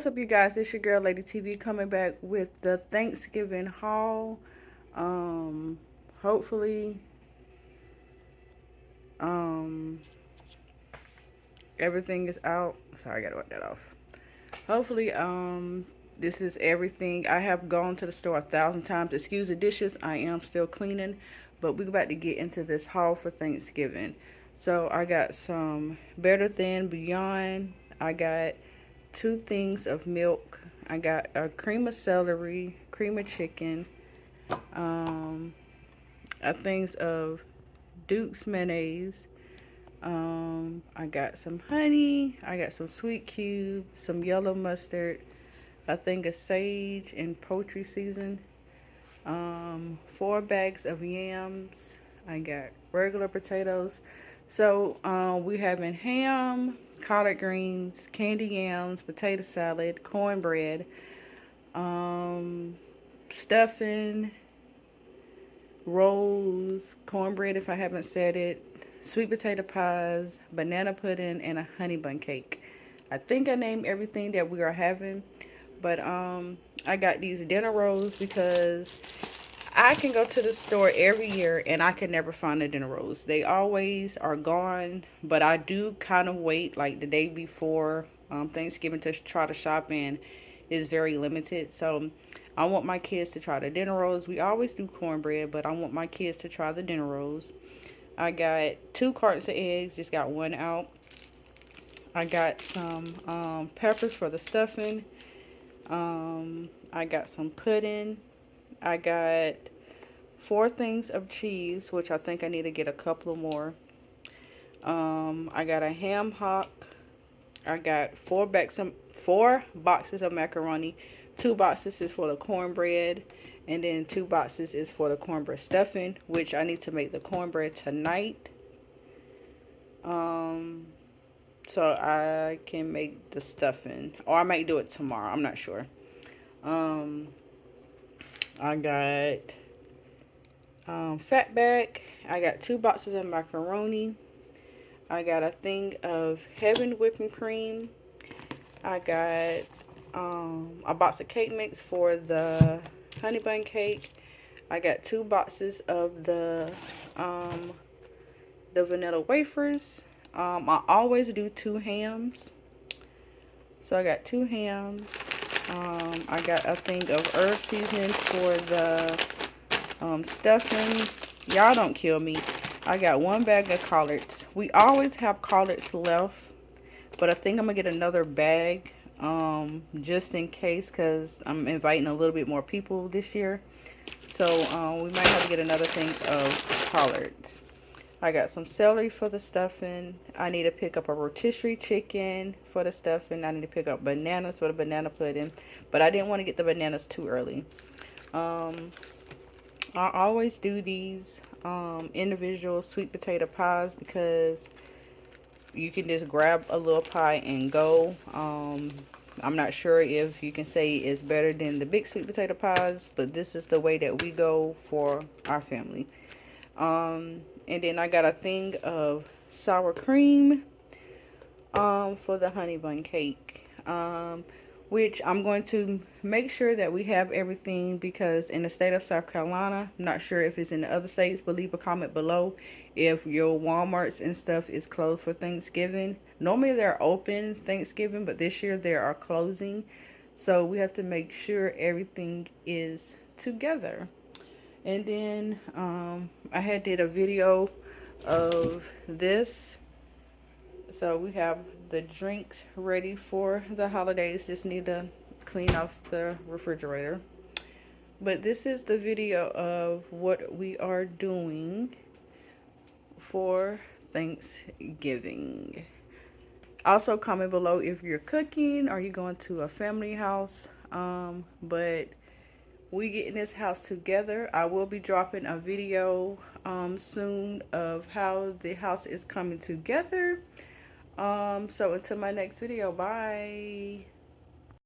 What's up, you guys? It's your girl Lady TV coming back with the Thanksgiving haul. Um, hopefully, um, everything is out. Sorry, I gotta wipe that off. Hopefully, this is everything. I have gone to the store 1,000 times. Excuse the dishes. I am still cleaning, but we're about to get into this haul for Thanksgiving. So I got some Better Than Beyond. I got 2 things of milk. I got a cream of celery, cream of chicken, um, a things of Duke's mayonnaise. I got some honey. I got some sweet cube, some yellow mustard, a thing of sage and poultry season. 4 bags of yams. I got regular potatoes. So we having ham, collard greens, candy yams, potato salad, cornbread, um, stuffing, rolls, cornbread if I haven't said it, sweet potato pies, banana pudding, and a honey bun cake. I think I named everything that we are having, but I got these dinner rolls because I can go to the store every year and I can never find the dinner rolls. They always are gone, but I do kind of wait like the day before Thanksgiving to try to shop in is very limited. So I want my kids to try the dinner rolls. We always do cornbread, but I want my kids to try the dinner rolls. I got 2 cartons of eggs, just got one out. I got some peppers for the stuffing. I got some pudding. I got 4 things of cheese, which I think I need to get a couple of more. I got a ham hock. I got 4 boxes of macaroni. 2 boxes is for the cornbread, and then 2 boxes is for the cornbread stuffing, which I need to make the cornbread tonight. Um, so I can make the stuffing, or I might do it tomorrow. I'm not sure. Um, I got fatback. I got 2 boxes of macaroni. I got a thing of Heaven whipping cream. I got a box of cake mix for the honey bun cake. I got 2 boxes of the vanilla wafers. I always do 2 hams. So I got 2 hams. I got a thing of herb seasoning for the stuffing. Y'all don't kill me. I got 1 bag of collards. We always have collards left, but I think I'm gonna get another bag just in case, because I'm inviting a little bit more people this year. So we might have to get another thing of collards. I got some celery for the stuffing. I need to pick up a rotisserie chicken for the stuffing. I need to pick up bananas for the banana pudding, but I didn't want to get the bananas too early. Um, I always do these individual sweet potato pies because you can just grab a little pie and go. I'm not sure if you can say it's better than the big sweet potato pies, but this is the way that we go for our family. And then I got a thing of sour cream for the honey bun cake. Which I'm going to make sure that we have everything, because in the state of South Carolina, I'm not sure if it's in the other states, but leave a comment below if your Walmarts and stuff is closed for Thanksgiving. Normally they're open Thanksgiving, but this year they are closing. So we have to make sure everything is together. And then I had did a video of this. So we have the drinks ready for the holidays. Just need to clean off the refrigerator. But this is the video of what we are doing for Thanksgiving. Also comment below if you're cooking or you're going to a family house. But we get in this house together. I will be dropping a video soon of how the house is coming together. So until my next video, bye.